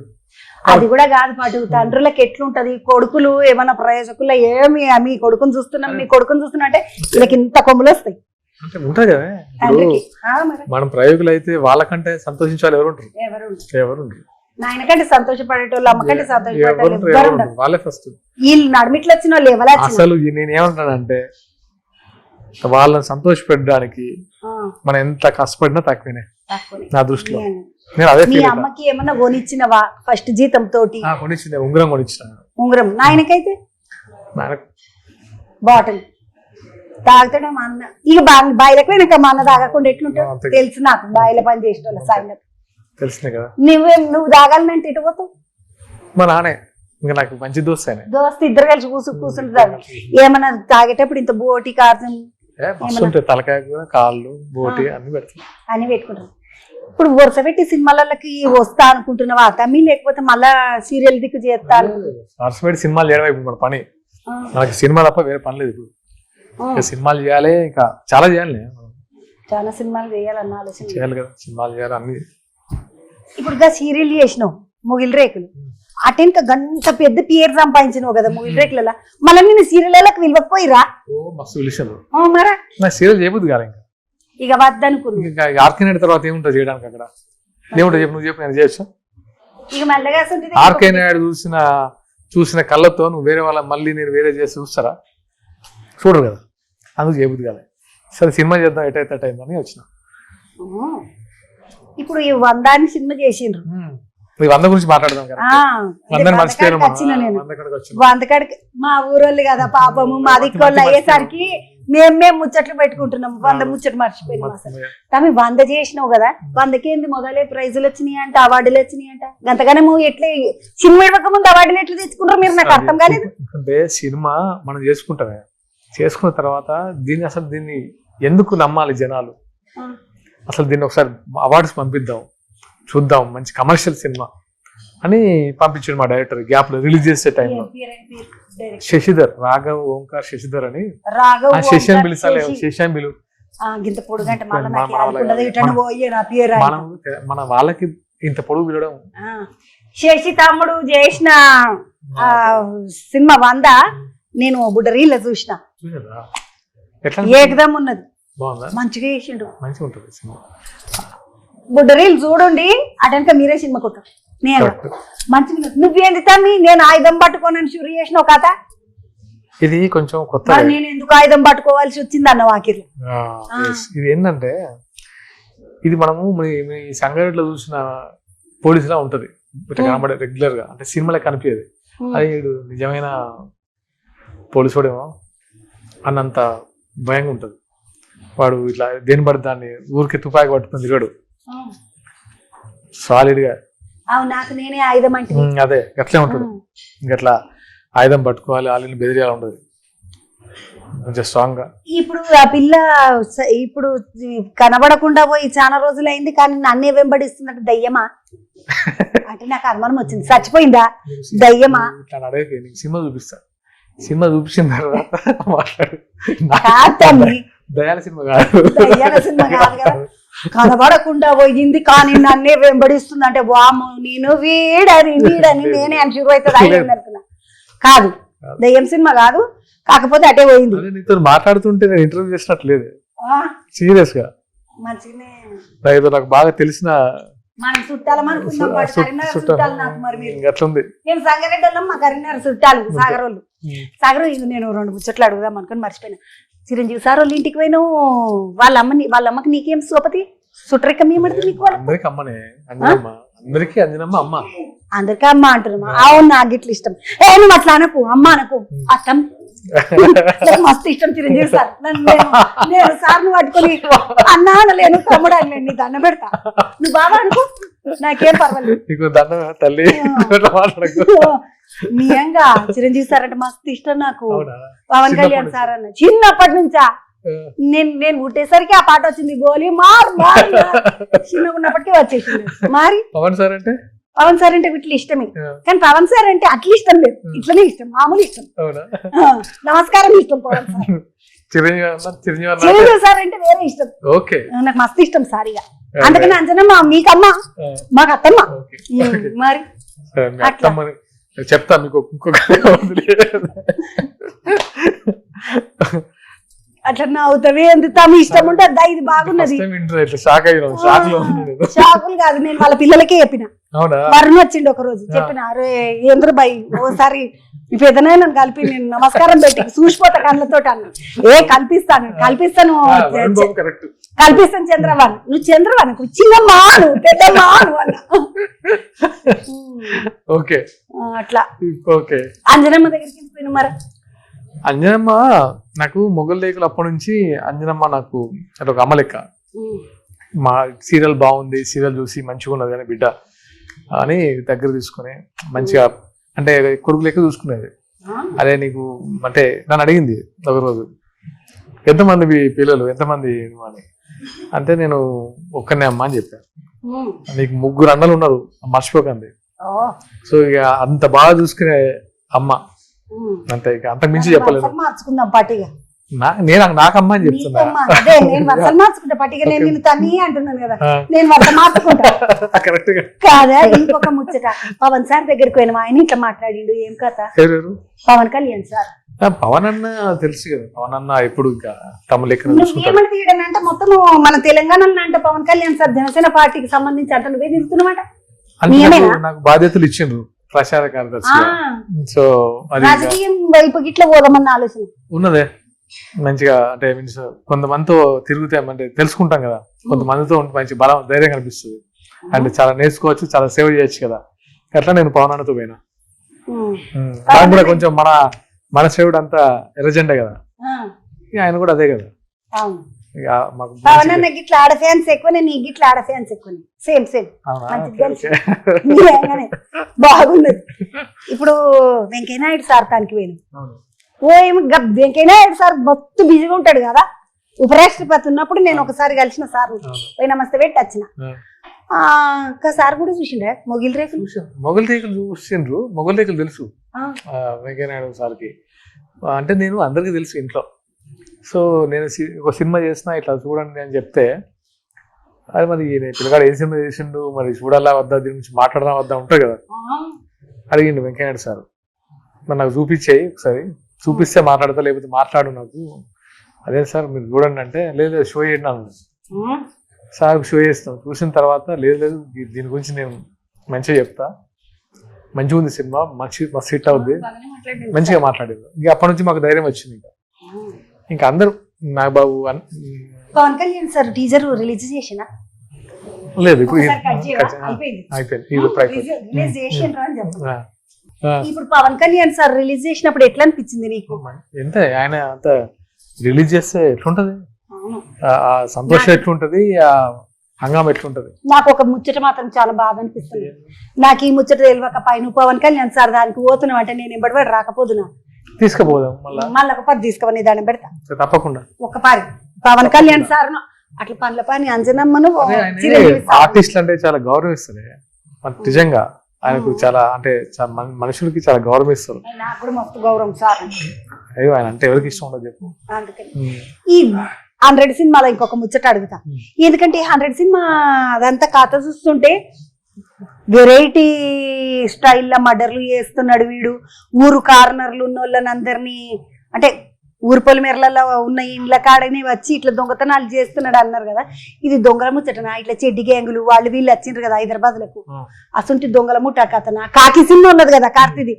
Speaker 1: అది కూడా కాదు పాటు తండ్రులకు ఎట్లుంటది, కొడుకులు ఏమన్నా ప్రయోజకుల్లో ఏమి మీ కొడుకుని చూస్తున్నాం మీ కొడుకుని చూస్తున్నా అంటే వీళ్ళకి ఇంత కొమ్ములు వస్తాయి
Speaker 2: అంటే ఉంటది కదా. మనం ప్రయోగులు అయితే వాళ్ళకంటే సంతోషించాలి ఎవరు
Speaker 1: నాయన కంటే సంతోషపడేటోళ్ళు అమ్మ కంటే సంతోషపడేటోళ్ళు
Speaker 2: వాళ్ళే ఫస్ట్.
Speaker 1: వీళ్ళు నడిమిట్లు వచ్చిన వాళ్ళు ఎవరు
Speaker 2: అసలు నేను ఏమంటానంటే వాళ్ళని సంతోష పెట్టడానికి మనం ఎంత కష్టపడినా తక్కువనే నా దృష్టిలో. నేను అదే
Speaker 1: మీ అమ్మకి ఏమన్నా కొనిచ్చినవా ఫస్ట్ జీతం తోటి?
Speaker 2: కొనిచ్చిన ఉంగరం కొనిచ్చిన.
Speaker 1: ఉంగరం నాయనకైతే బాటిల్ తాగుతాడు మా అన్న. ఇక బాయిలకు వెనక మా అన్న తాగకుండా ఎట్లుంటావు తెలుసు నాకు, బాయిల పని చేసిన వాళ్ళ సాయంత్రం
Speaker 2: తెలిసినా కదా.
Speaker 1: నువ్వు తాగాలంటే ఎటు పోతావు?
Speaker 2: మా నానే ఇంకా నాకు మంచి దోస్త్
Speaker 1: ఇద్దరు కలిసి కూర్చుంటారు. ఏమన్నా తాగేటప్పుడు ఇంత బోటి కారం
Speaker 2: తలకాయ కాళ్ళు బోటి అన్ని
Speaker 1: పెట్టుకుంటారు. ఇప్పుడు వరుస పెట్టి సినిమాలకి వస్తా అనుకుంటున్నావా తమ్మి, లేకపోతే మళ్ళా సీరియల్ దిక్కు చేస్తాను?
Speaker 2: వరుస పెట్టి సినిమాలు చేయడం ఇప్పుడు మన పని, మనకి సినిమా తప్ప వేరే పని లేదు. ఇప్పుడు సినిమాలు చేయాలి, ఇంకా చాలా చేయాలి,
Speaker 1: చాలా సినిమాలు చేయాలన్న ఆలోచన
Speaker 2: చేయాలి కదా, సినిమాలు చేయాలి అన్ని.
Speaker 1: ఇప్పుడు సీరియల్ చేసినావు మొగిలి రేకులు, అటెనక గంట పెద్ద పేరు సంపాదించినావు కదా మొగిలి రేకులలో, మళ్ళీ నేను సీరియల్లకు విలువకపోయిరా?
Speaker 2: మస్తు పిలిచారు
Speaker 1: మరా
Speaker 2: సీరియల్ చేయబుద్ది కాదు ఇంకా,
Speaker 1: ఇక వద్దనుకున్నా.
Speaker 2: ఆర్కే తర్వాత ఏముంటుంది చేయడానికి అక్కడ? ఏముంటుంది చెప్పు, నువ్వు చెప్పు, నేను చేయొచ్చు.
Speaker 1: ఇక మెల్లగా
Speaker 2: ఆర్కే నాయుడు చూసిన కళ్ళతో నువ్వు వేరే వాళ్ళ మళ్ళీ నేను వేరే చేసి చూస్తారా? చూడరు కదా, అందుకు చేయబుద్ది కాదు. సరే సినిమా చేద్దాం ఎటైతే అయిందని వచ్చిన.
Speaker 1: ఇప్పుడు ఈ 100 సినిమా చేసిండ్రు,
Speaker 2: 100 గురించి మాట్లాడదాం కదా.
Speaker 1: 100 కాడికి మా ఊరోళ్ళు కదా పాపము మా దిక్కోళ్ళు అయ్యేసరికి మేము ముచ్చట్లు పెట్టుకుంటున్నాం. 100 ముచ్చట్లు మర్చిపోయినాం. అసలు తమ్మి 100 చేసినావు కదా, 100కి ఏంది మొదలే ప్రైజులు వచ్చినాయి అంట, అవార్డులు వచ్చినాయి అంట. గంతగానే ఎట్లా సినిమా ఇవ్వక ముందు అవార్డులు ఎట్లా తెచ్చుకుంటారు మీరు? నాకు అర్థం కాలేదు.
Speaker 2: అంటే సినిమా మనం చేసుకుంటామే, చేసుకున్న తర్వాత దీన్ని ఎందుకు నమ్మాలి జనాలు? అసలు దీన్ని ఒకసారి అవార్డ్స్ పంపిద్దాం, చూద్దాం, మంచి కమర్షియల్ సినిమా అని పంపించాడు మా డైరెక్టర్. గ్యాప్ లో రిలీజ్ చేసే టైంలో శశిధర్, రాఘవ్ ఓంకార్ శశిధర్ అని, శశాన్ పిలుస్తాలే, శశాన్ పిలు. మన వాళ్ళకి ఇంత పొడుగు పిలవడం.
Speaker 1: శశి తమ్ముడు చేసిన సినిమా 100 నేను బుడ్డరీలో చూసిన, ఏకదం ఉన్నది, మంచిగా చేసిండు, మంచిగా ఉంటుంది సినిమా. బుడ్డరీలు చూడండి, అటెనక మీరే సినిమా కొట్టు. నేను మంచిగా నువ్వేంది తమ్మి నేను ఆయుధం పట్టుకోనని షూరు చేసిన కథ.
Speaker 2: ఇది కొంచెం కొత్త,
Speaker 1: నేను ఎందుకు ఆయుధం పట్టుకోవాల్సి వచ్చింది అన్న వాకిర్లు.
Speaker 2: ఇది ఏంటంటే ఇది మనము ఈ సంగారెడ్డిలో చూసిన పోలీసులా ఉంటది, కనబడే రెగ్యులర్ గా, అంటే సినిమాలో కనిపించేది. అది నిజమైన పోలీసు వాడేమో అన్నంత భయంగా ఉంటది. వాడు ఇట్లా దేని పడి దాన్ని ఊరికి తుపాకి పట్టుకుని తిరగడు, సాలిడ్ గా.
Speaker 1: నాకు నేనే ఆయుధం అంటే
Speaker 2: అదే అట్లే ఉంటాడు. ఇంకట్లా ఆయుధం పట్టుకోవాలి, వాళ్ళని బెదిరియాలి ఉంటుంది కొంచెం స్ట్రాంగ్ గా.
Speaker 1: ఇప్పుడు ఆ పిల్ల ఇప్పుడు కనబడకుండా పోయి చాలా రోజులు అయింది, కానీ నన్నే వెంబడిస్తున్నట్టు దయ్యమా అంటే నాకు అనుమానం వచ్చింది. చచ్చిపోయిందా దయ్యమా?
Speaker 2: సినిమా చూపిస్తా, సినిమా చూపించిన తర్వాత మాట్లాడు. దయాల సినిమా కాదు,
Speaker 1: దయ్యాల సినిమా కాదు కదా. కనబడకుండా పోయింది కానీ నన్నే వెంబడిస్తుంది అంటే వాము నేను వీడని నేనే అని షురు అవుతుంది అనుకున్నా. కాదు, దయ్యం సినిమా కాదు, కాకపోతే అటే పోయింది.
Speaker 2: నీతో మాట్లాడుతుంటే నేను ఇంటర్వ్యూ చేసినట్లేదు, సీరియస్ గా.
Speaker 1: మంచిగానే
Speaker 2: నాకు బాగా తెలిసిన
Speaker 1: మనం చుట్టాలం అనుకున్నాం, చుట్టాలు నాకు. మరి
Speaker 2: అట్లుంది,
Speaker 1: మేము సంగారెడ్డి వాళ్ళం, మా కరీంనగర్ చుట్టాలు, సాగర్ వాళ్ళు. సాగర్ నేను 2 ముచ్చట్లు అడుగుదాం అనుకుని మర్చిపోయినా. చిరంజీవి సార్ వాళ్ళ ఇంటికి పోయినావు, వాళ్ళ అమ్మకి నీకేం సోపతి సుట్రికం ఏమడుతుంది నీకు?
Speaker 2: అందరికి అమ్మనే, అందరికి అంజనమ్మ అమ్మ,
Speaker 1: అందరికీ అమ్మ అంటున్నామా? అవును, నాకు ఇట్లా ఇష్టం. నువ్వు అట్లా అనకు, అమ్మ అనకు. అత్తం నాకు మస్తు ఇష్టం చిరంజీవి సార్. నేను సార్ని పట్టుకొని అన్నా అనలేను, తమ్ముడు అనలేను, నీ దండం పెడతా, నువ్వు బాబా అనుకో, నాకేం పర్వాలేదు.
Speaker 2: నీకు దండం తల్లి
Speaker 1: నిజంగా చిరంజీవి సార్ అంటే మస్తు ఇష్టం నాకు. పవన్ కళ్యాణ్ సార్ అన్న చిన్నప్పటి నుంచా. నేను పుట్టేసరికి ఆ పాట వచ్చింది, గోలీ మార్ మార్. చిన్నగా ఉన్నప్పటికీ వచ్చేసింది. మరి
Speaker 2: పవన్ సార్ అంటే
Speaker 1: ఇట్లా ఇష్టమే, కానీ పవన్ సార్ అంటే అట్లా ఇష్టం లేదు, ఇట్లనే ఇష్టం, మామూలు ఇష్టం. నమస్కారం ఇష్టం పవన్ సార్. చిరంజీవి సార్ అంటే వేరే ఇష్టం, నాకు మస్తు ఇష్టం సార్. ఇక అందుకని అంజనమ్మ మీకమ్మ, మాకు అత్తమ్మ. మరి
Speaker 2: చెప్తా మీకు ఇంకొక
Speaker 1: అట్లా నవ్వుతావే ఎందుకు, తమ ఇష్టం ఉంటే ఇది బాగున్నది. షాకులు కాదు, నేను వాళ్ళ పిల్లలకే చెప్పిన. వరుణ్ వచ్చిండు ఒక రోజు, చెప్పిన అరే ఏంద్ర బాయ్ ఓసారి మీ పెద్దనైనా కలిపి నేను నమస్కారం పెట్టి చూసిపోతా కళ్ళతో అన్న. కల్పిస్తాను చంద్రవాణి, నువ్వు చంద్రవాణి చిన్నమ్మా నువ్వు పెద్దమ్మా నువ్వు అన్న. అట్లా అంజనమ్మ దగ్గరికి వెళ్ళిపోయిన. మరి
Speaker 2: అంజనమ్మ నాకు మొగల్ రేకులు అప్పటి నుంచి అంజనమ్మ నాకు అంటే ఒక అమ్మ లెక్క. మా సీరియల్ బాగుంది, సీరియల్ చూసి మంచిగా ఉన్నది అని బిడ్డ అని దగ్గర తీసుకుని మంచిగా అంటే కొడుకు లెక్క చూసుకునేది. అదే నీకు అంటే నన్ను అడిగింది ఒకరోజు, ఎంతమంది పిల్లలు ఎంతమంది అని అంటే నేను ఒక్కనే అమ్మ అని చెప్పాను. నీకు 3 అన్నలు ఉన్నారు మర్చిపోకండి. సో ఇక అంత బాగా చూసుకునే అమ్మ అంతే, ఇక అంతకు మించి చెప్పలేదు.
Speaker 1: మార్చుకుందాం పాటిగా,
Speaker 2: నేను నాకమ్మ అని చెప్తున్నా.
Speaker 1: మార్చుకుంటా పాటిగా, నేను నిన్ను తన్ని అంటున్నాను కదా, నేను వర్త మార్చుకుంటా కాదా. ఇంకొక ముచ్చట, పవన్ సార్ దగ్గరికి పోయినా ఆయన ఇట్లా మాట్లాడిండు, ఏం కథ? పవన్ కళ్యాణ్ సార్.
Speaker 2: పవన్ అన్న తెలుసు కదా, పవన్ అన్న ఎప్పుడు ఇంకా తమ లెక్క
Speaker 1: ఏమని తీయడనంటే మొత్తం మన తెలంగాణలో అంటే పవన్ కళ్యాణ్ సార్ జనసేన పార్టీకి సంబంధించి అంత నువ్వే తిరుగుతున్నమాట.
Speaker 2: నాకు బాధ్యతలు ఇచ్చిండ్రు ప్రచార కార్యదర్శి. సో
Speaker 1: రాజకీయం వైపు ఇట్లా పోదామన్న ఆలోచన
Speaker 2: ఉన్నదే. మంచిగా అంటే మీన్స్ కొంతమందితో తిరుగుతే అంటే తెలుసుకుంటాం కదా, కొంతమందితో మంచి బలం ధైర్యం కనిపిస్తుంది, అంటే చాలా నేర్చుకోవచ్చు, చాలా సేవ చేయొచ్చు కదా. అట్లా నేను పవన్ అన్నతో పోయినా. ఆయన కూడా కొంచెం మన సేవుడు అంతా ఎర్రజెండా కదా, ఆయన కూడా అదే కదా.
Speaker 1: పవన్ అన్న గిట్లా ఆడ ఫ్యాన్స్ ఎక్కువ, నీ గిట్లా ఆడ ఫ్యాన్స్ ఎక్కువ, సేమ్ బాగున్నది. ఇప్పుడు వెంకయ్యనాయుడు సార్ తానికి పోయిన, వెంకయ్యనాయుడు సార్ మొత్తం బిజీగా ఉంటాడు కదా. ఉపరాష్ట్రపతి ఉన్నప్పుడు నేను ఒకసారి కలిసిన సార్, పోయి నమస్తే పెట్టి వచ్చిన. సార్ కూడా చూసిండే మొగిల్ రేకులు
Speaker 2: చూసిండ్రు. మొగల్ రేకులు తెలుసు వెంకయ్యనాయుడు సార్కి, అంటే నేను అందరికి తెలుసు ఇంట్లో. సో నేను ఒక సినిమా చేసిన ఇట్లా చూడండి అని చెప్తే, అది మరి పిల్లగాడు ఏ సినిమా చేసిండు మరి చూడాలా వద్దా, దీని గురించి మాట్లాడదా వద్దా ఉంటుంది కదా. అడిగిండు వెంకయ్యనాయుడు సార్, మరి నాకు చూపించేయి ఒకసారి, చూపిస్తే మాట్లాడతా లేకపోతే మాట్లాడు నాకు. అదే సార్ మీరు చూడండి అంటే, లేదు షో చేయండి అన్నాను. సార్ షో చేస్తాం, చూసిన తర్వాత లేదు దీని గురించి నేను మంచిగా చెప్తా, మంచిగా ఉంది సినిమా, మస్తు హిట్ అవుద్ది, మంచిగా మాట్లాడేది. ఇంకా అప్పటి నుంచి మాకు ధైర్యం వచ్చింది. ఇంకా అందరూ Nagababu
Speaker 1: Pawan Kalyan sir teaser release చేసిన
Speaker 2: లేదు, ఇప్పుడు
Speaker 1: ఇప్పుడు పవన్ కళ్యాణ్ సార్ రిలీజ్ చేసినప్పుడు ఎట్లా అనిపించింది నీకు?
Speaker 2: ఎంత ఆయన అంత రిలీజ్ చేస్తే ఎట్లుంటది, సంతోషం ఎట్లుంటది, ఆ హంగామా ఎట్లుంటది.
Speaker 1: నాకు ఒక ముచ్చట మాత్రం చాలా బాధ అనిపిస్తుంది. నాకు ఈ ముచ్చట తెలియక పైన పవన్ కళ్యాణ్ సార్ దానికి పోతున్నావు అంటే నేను ఎంబడి రాకపోదునా,
Speaker 2: తీసుకుపోదాం
Speaker 1: మళ్ళీ ఒక పది తీసుకుని దాన్ని పెడతా
Speaker 2: తప్పకుండా.
Speaker 1: ఒక పారి పవన్ కళ్యాణ్ సార్ అట్లా పనుల పని అంజనమ్మను
Speaker 2: ఆర్టిస్టులు అంటే చాలా గౌరవిస్తారు నిజంగా. ఆయనకు చాలా అంటే మనుషులకి చాలా గౌరవం ఇస్తారు.
Speaker 1: నాకు కూడా మస్తు గౌరవం సార్.
Speaker 2: అయ్యో ఆయన అంటే ఎవరికి ఇష్టం ఉండదు చెప్పు.
Speaker 1: ఈ 100 సినిమాలో ఇంకొక ముచ్చట అడుగుతా, ఎందుకంటే 100 సినిమా అదంతా కథ చూస్తుంటే వెరైటీ స్టైల్లో మర్డర్లు చేస్తున్నాడు వీడు. ఊరు కార్నర్లు ఉన్న వాళ్ళని అందరినీ అంటే ఊరు పొలిమేరలలో ఉన్న ఇండ్ల కాడనే వచ్చి ఇట్లా దొంగతనాలు చేస్తున్నాడు అన్నారు కదా. ఇది దొంగల ముచ్చటనా? ఇట్లా చెడ్డి గ్యాంగులు వాళ్ళు వీళ్ళు వచ్చిండ్రు కదా హైదరాబాద్ లకు, అసంటి దొంగల ముఠా కథనా? కాకి సినిమా ఉన్నది కదా కార్తీది,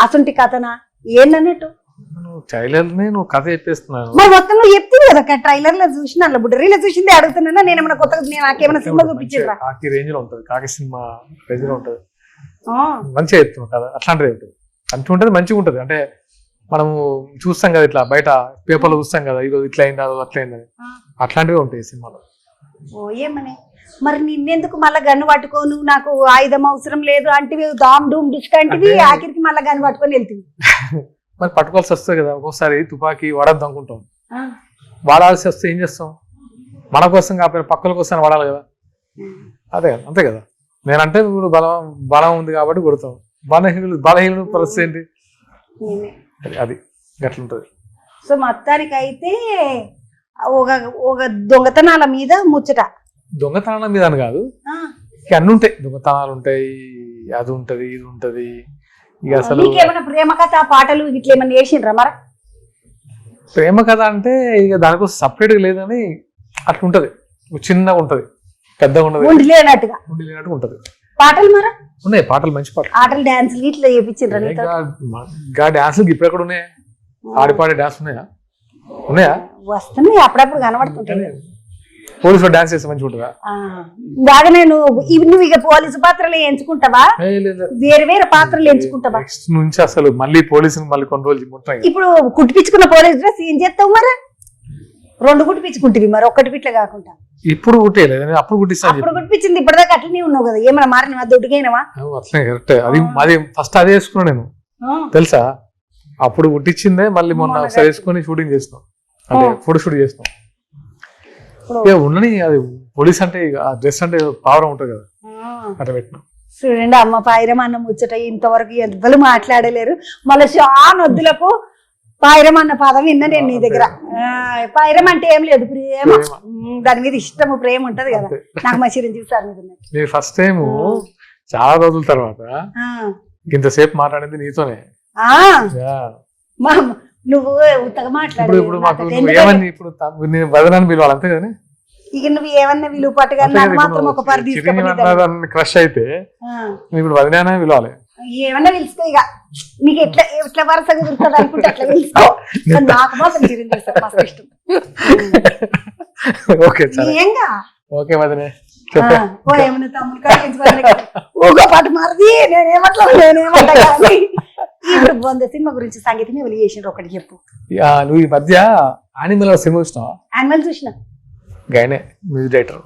Speaker 1: అసంటి కథనా ఏంటన్నట్టు?
Speaker 2: నువ్వు కథ చెప్పేస్తున్నాను
Speaker 1: మరి మొత్తం నువ్వు చెప్తుంది కదా ట్రైలర్ లో చూసిన బుడ్డరీలో చూసింది అడుగుతున్నా. నేను ఏమైనా కొత్తగా నాకేమైనా సినిమా చూపించారా?
Speaker 2: కాకి రేంజ్ లో ఉంటది, కాకి సినిమా రేంజ్ లో ఉంటది, మంచిగా చెప్తున్నావు కదా. అట్లాంటిది ఉంటుంది, మంచిగా ఉంటది, మంచిగా ఉంటది. అంటే మనము చూస్తాం కదా ఇట్లా బయట పేపర్లో చూస్తాం కదా ఈరోజు ఇట్లా అయింది అదో అట్లా అయిందని, అట్లాంటివి ఉంటాయి సినిమాలో.
Speaker 1: ఓ ఏమని మరి నిన్నెందుకు మళ్ళా గన్ను పట్టుకోను, నాకు ఆయుధం అవసరం లేదు అంటే దామ్ డూమ్ డిస్క్ అంటే ఆఖరికి మళ్ళా గన్ను పట్టుకొని వెళ్తుంది.
Speaker 2: మరి పట్టుకోవాల్సి వస్తుంది కదా, ఒక్కోసారి తుపాకీ వాడద్దు అనుకుంటాం, వాడాల్సి వస్తే ఏం చేస్తాం, మన కోసం కాకపోయినా పక్కల కోసం వాడాలి కదా. అదే కదా, అంతే కదా. నేనంటే ఇప్పుడు బలం ఉంది కాబట్టి కొడతాం, బలహీనుడు పరిస్థితి ఏంటి, అది గట్లుంటది.
Speaker 1: సో మొత్తానికి అయితే ఒక దొంగతనాల మీద ముచ్చట.
Speaker 2: దొంగతనాల మీద అని కాదు, ఇక అన్ని ఉంటాయి, దొంగతనాలు ఉంటాయి, అది ఉంటది ఇది ఉంటది. ఇక అసలు
Speaker 1: ఏమైనా ప్రేమ కథ పాటలు ఇట్లా ఏమన్నా వేసిండ్రా మరి?
Speaker 2: ప్రేమ కథ అంటే ఇక దానికోసం సపరేట్ గా లేదని అట్లుంటది, చిన్నగా ఉంటది, పెద్దగా ఉండదు,
Speaker 1: ఉండి లేనట్టుగా
Speaker 2: ఉంటది.
Speaker 1: పాటలు మరి
Speaker 2: ఉన్నాయి, పాటలు మంచి పాటలు,
Speaker 1: ఆటలు డాన్సులు ఇట్లా చేపించిండ్రా?
Speaker 2: డాన్సులు ఇప్పుడు ఎక్కడ ఉన్నాయా, ఆడిపాడే డాన్స్ ఉన్నాయా?
Speaker 1: వస్తున్నాయి, అప్పుడప్పుడు కనబడుతుంటాయి.
Speaker 2: పోలీసులో డాన్స్ చేస్తే మంచిగా ఉంటుందా?
Speaker 1: బాగా నువ్వు ఇక పోలీసు పాత్రలు ఎంచుకుంటావా, వేరే వేరే పాత్రలు ఎంచుకుంటావా?
Speaker 2: నెక్స్ట్ నుంచి అసలు మళ్ళీ పోలీసులు మళ్ళీ కొన్ని రోజులు
Speaker 1: ఇప్పుడు కుట్టిపించుకున్న పోలీస్ డ్రెస్ ఏం చేస్తావు మరి? 2 కుట్టిపించుకుంటుంది మరి, ఒక్కటి పిట్ల కాకుండా.
Speaker 2: ఇప్పుడు కుట్టేయలేదు, అప్పుడు కుట్టిస్తాను.
Speaker 1: అప్పుడు కుట్టిపించింది, ఇప్పటిదాకా అట్లనే ఉన్నావు కదా, ఏమైనా మారినవా, దొడ్డుకైనవా?
Speaker 2: అట్లనే కరెక్ట్. అది ఫస్ట్ అదే వేసుకున్నా నేను, తెలుసా? అప్పుడు కుట్టించిందే మళ్ళీ మొన్న ఒకసారి వేసుకొని షూటింగ్ చేసినాం, అంటే ఫోటో షూట్ చేసినాం. ఉండని అది పోలీస్ అంటే ఆ డ్రెస్ అంటే పవర్ ఉంటుంది కదా, అట్లా పెట్టినాం.
Speaker 1: చూడండి అమ్మ, పాయిరం అన్న ముచ్చట ఇంతవరకు ఎవ్వరు మాట్లాడలేరు. మళ్ళీ చాలా వద్దులకు పాయిరం అన్న పదం విన్నా నేను నీ దగ్గర. పాయిరం అంటే ఏం లేదు, ప్రేమ, దాని మీద ఇష్టము ప్రేమ ఉంటది కదా. నాకు మా చిరంజీవి సార్ మీద
Speaker 2: నేను ఫస్ట్ టైం చాలా రోజుల తర్వాత ఇంతసేపు మాట్లాడింది నీతోనే.
Speaker 1: నువ్వు ఉత్తగా మాట్లాడు.
Speaker 2: ఇప్పుడు మాకు ఏమని ఇప్పుడు నేను వదనాన్ని పిలవాలి అంతే కదా.
Speaker 1: ఇక నువ్వు ఏమన్నా విలువ పట్టుగా మాత్రం ఒక పరి
Speaker 2: క్రష్ అయితే ఇప్పుడు వదినా పిలవాలి,
Speaker 1: ఏమన్నా పిలుచుకో. ఇక నీకు ఎట్లా ఎట్లా వరుస కుదురుతుంది అనుకుంటే అట్లా పిలుచుకో. నాకు మాత్రం చిరంజీవి సార్ మస్తు ఇష్టం.
Speaker 2: ఓకే వదినే,
Speaker 1: ఏమన్నా తమ్ముడు ఊగో పాటు మారది, నేనేమంటా కానీ ఇప్పుడు 100 సినిమా గురించి సంగీతం ఎవరు చేసిండ్రు ఒకటి చెప్పు.
Speaker 2: నువ్వు ఈ మధ్య యానిమల్ సినిమా చూసినావా?
Speaker 1: యానిమల్ చూసిన,
Speaker 2: గాయనే మ్యూజిక్ డైరెక్టర్.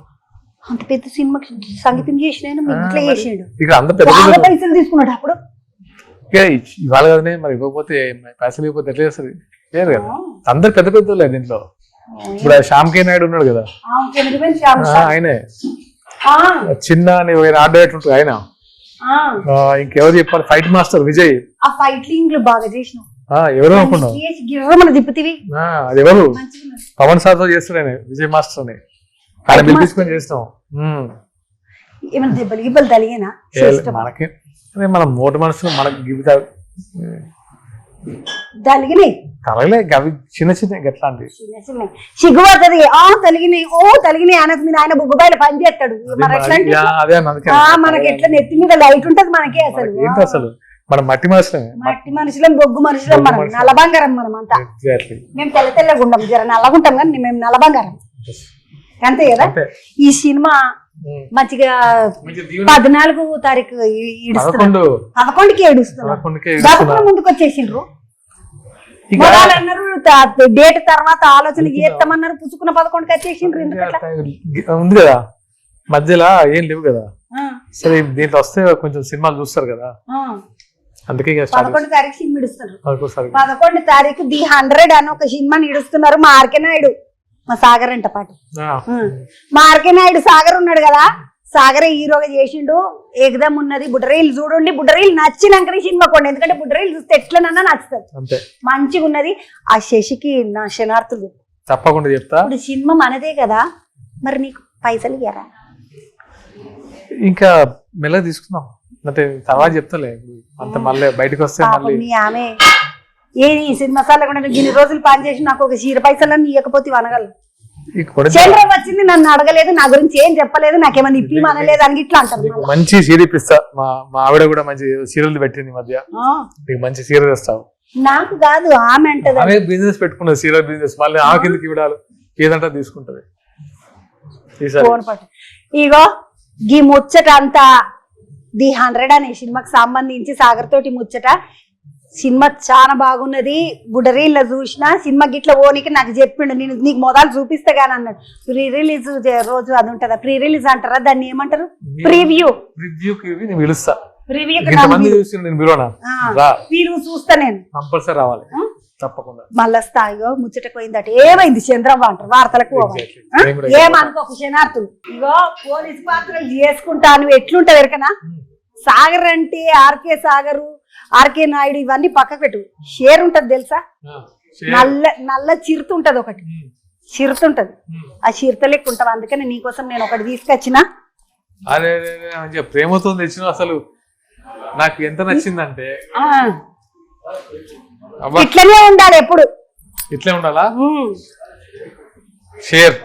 Speaker 1: అంత పెద్ద సినిమా సంగీతం చేసిన ఇట్లా చేసిండు,
Speaker 2: ఇక్కడ అంత పెద్ద
Speaker 1: పైసలు తీసుకున్నాడు అప్పుడు.
Speaker 2: ఇవాళ కదనే మరి, ఇవ్వకపోతే పైసలు ఇవ్వకపోతే ఎట్లా చేస్తుంది? లేదు కదా, అందరు పెద్ద పెద్ద లేదు దీంట్లో. ఇప్పుడు శ్యామ్ కే నాయుడు ఉన్నాడు కదా, ఆయనే. చిన్న ఆర్ట్ డైరెక్టర్ ఉంటుంది ఆయన. ఇంకెవరు చెప్పాలి, ఫైట్ మాస్టర్ విజయ్.
Speaker 1: ఆ ఫైటింగ్ బాగా చేసినావు.
Speaker 2: ఎవరు అనుకున్నావు? అది ఎవరు? పవన్ సార్ తో చేస్తాడు ఆయన, విజయ్ మాస్టర్ అని. ఆయన పిలిపించుకొని చేస్తాం.
Speaker 1: ఏమైనా దెబ్బలు గిబ్బలు తలిగేనా?
Speaker 2: మనకి మనం మోటు మనసులు మనకి గిబ్బుతారు
Speaker 1: తలిగినాయి,
Speaker 2: తలగలే అవి చిన్న చిన్న ఎట్లాంటి
Speaker 1: సిగ్గుపడుతుంది. తలిగినాయి, తలిగినాయి అనకు మీద ఆయన బుగ్గుబాయిల పని చేస్తాడు. మనకి ఎట్లా నెత్తి మీద లైట్ ఉంటది మనకి.
Speaker 2: అసలు మనం మట్టి
Speaker 1: మనుషులం బొగ్గు మనుషులం, మనం నల్ల బంగారం. మనం అంతా మేము తెల్ల తెల్లగా ఉండం, జర నల్లగుంటాం కానీ మేము నల్ల బంగారం, అంతే కదా. ఈ సినిమా మంచిగా 14వ తారీఖు ఇడుస్తున్నారు, 11కి ఏడుస్తున్నారు, ముందుకు వచ్చేసిండ్రు. అన్నారు డేట్ తర్వాత ఆలోచన చేస్తామన్నారు, పుచ్చుకున్న 11కి వచ్చేసిండ్రు.
Speaker 2: ఉంది కదా మధ్యలో ఏం లేవు కదా, సరే దీంట్లో వస్తే కొంచెం సినిమాలు చూస్తారు కదా, అందుకే
Speaker 1: 11వ తారీఖు సినిమా ఇడుస్తున్నారు. 11వ తారీఖు ది 100 అని ఒక సినిమా ఇడుస్తున్నారు. మా ఆర్కే నాయుడు, మా సాగర్ అంట పాటు. మా ఆర్కే నాయుడు సాగర్ ఉన్నాడు కదా, సాగర్ హీరోగా చేసిండు. ఏకదమ్ ఉన్నది. బుడ్డరీలు చూడండి, బుడ్డరీలు నచ్చినాకనే సినిమా కొండి, ఎందుకంటే బుడ్డరీలు చూస్తే ఎట్లనన్నా నచ్చుతుంది, మంచిగా ఉన్నది. ఆ శశికి నా శనార్థులు
Speaker 2: తప్పకుండా చెప్తా.
Speaker 1: ఇప్పుడు సినిమా మనదే కదా, మరి నీకు పైసలు ఇయ్యరా?
Speaker 2: ఇంకా మెల్లగా తీసుకుందాం అంటే తర్వాత చెప్తాలే, అంత మళ్ళీ బయటకు వస్తే
Speaker 1: మళ్ళీ ఆమె ఈ సినిమా సార్లు కూడా ఇన్ని రోజులు పని చేసి నాకు ఒక చీర పైసలన్నీ ఇవ్వకపోతే అనగలను. చంద్ర వచ్చింది, నన్ను అడగలేదు, నా గురించి ఏం చెప్పలేదు, నాకేమన్నా ఇప్పి అనలేదు అని ఇట్లా అంటారు.
Speaker 2: మంచి సీర ఇప్పిస్తా, మా ఆవిడ కూడా మంచి సీరియల్ పెట్టింది మధ్య, మంచి సీరియల్ ఇస్తావు.
Speaker 1: నాకు కాదు, ఆమె అంటది.
Speaker 2: ఆమె బిజినెస్ పెట్టుకున్నది, సీరియల్ బిజినెస్. మళ్ళీ ఆ కిందకి ఇవ్వడాలు ఏదంటే తీసుకుంటది.
Speaker 1: ఇగో ఈ ముచ్చట అంతా ది 100 అనే సినిమాకి సంబంధించి సాగర్ తోటి ముచ్చట. సినిమా చాలా బాగున్నది. బుడరీల్లో చూసిన సినిమా గిట్ల ఓనికి నాకు చెప్పిండు, నేను నీకు మొదలు చూపిస్తే గాని అన్నాడు. ప్రీ రిలీజ్ రోజు అది ఉంటదా, ప్రీ రిలీజ్ అంటారా దాన్ని, ఏమంటారు, ప్రీవ్యూ.
Speaker 2: రివ్యూకి నేను పిలుస్తా.
Speaker 1: ప్రీవ్యూ
Speaker 2: ఇంతమంది చూసి నేను పిలవనా? రా,
Speaker 1: వీళ్ళు చూస్తా నేను
Speaker 2: కంపల్సరీ రావాలి తప్పకుండా.
Speaker 1: మళ్ళా స్థాయిగా ముచ్చటకు పోయిందట. ఏమైంది చంద్రబాబు అంటారు వార్తలకు పోవాలి. ఏమనుకోకు శనార్థులు. ఇగో పోలీసు పాత్రలు చేసుకుంటా నువ్వు ఎట్లుంటావు ఎరకనా. సాగర్ అంటే ఆర్కే సాగరు, ఆర్కే నాయుడు ఇవన్నీ పక్కకు పెట్టు. షేర్ ఉంటది తెలుసా, నల్ల చిరుతుంటది, ఒకటి చిరుతుంటది. ఆ చిరుత లెక్క ఉంటావు. అందుకని నీకోసం నేను ఒకటి తీసుకొచ్చిన.
Speaker 2: అరే ప్రేమతో తెచ్చిన. అసలు నాకు ఎంత నచ్చిందంటే
Speaker 1: ఇట్లనే ఉండాలి ఎప్పుడు,
Speaker 2: ఇట్లే ఉండాలా. షేర్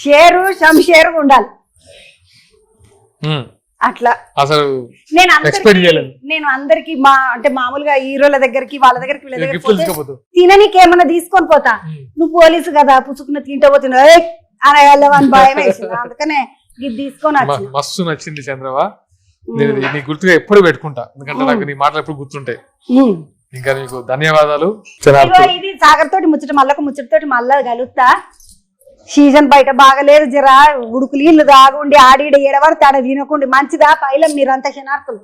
Speaker 1: షేరు షంషేరు ఉండాలి అట్లా.
Speaker 2: అసలు
Speaker 1: నేను అందరికి అంటే మామూలుగా హీరోల దగ్గరికి వాళ్ళ దగ్గరికి వీళ్ళ దగ్గరికి
Speaker 2: తిననీకి
Speaker 1: ఏమన్నా తీసుకొని పోతా. నువ్వు పోలీసు కదా పుచ్చుకున్న తింటా పోతున్నా అని వెళ్ళవని భయం వేసింది. అందుకనే ఇది తీసుకొని
Speaker 2: మస్తు నచ్చింది చంద్రవా. నేను నీ గుర్తుగా ఎప్పుడు పెట్టుకుంటా, ఎందుకంటే నాకు నీ మాటలు ఎప్పుడు గుర్తుంటాయి. ఇంకా నీకు ధన్యవాదాలు.
Speaker 1: ఇది సాగర్ తోటి ముచ్చట, మళ్ళొక ముచ్చటతోటి మళ్ళా కలుస్తా. సీజన్ బయట బాగలేదు, జరా ఉడుకులు ఇల్లు దాగుండి ఆడిడ ఏడవారు తడ తినకుండి మంచిదా పైలం మీరంతా శనార్థులు.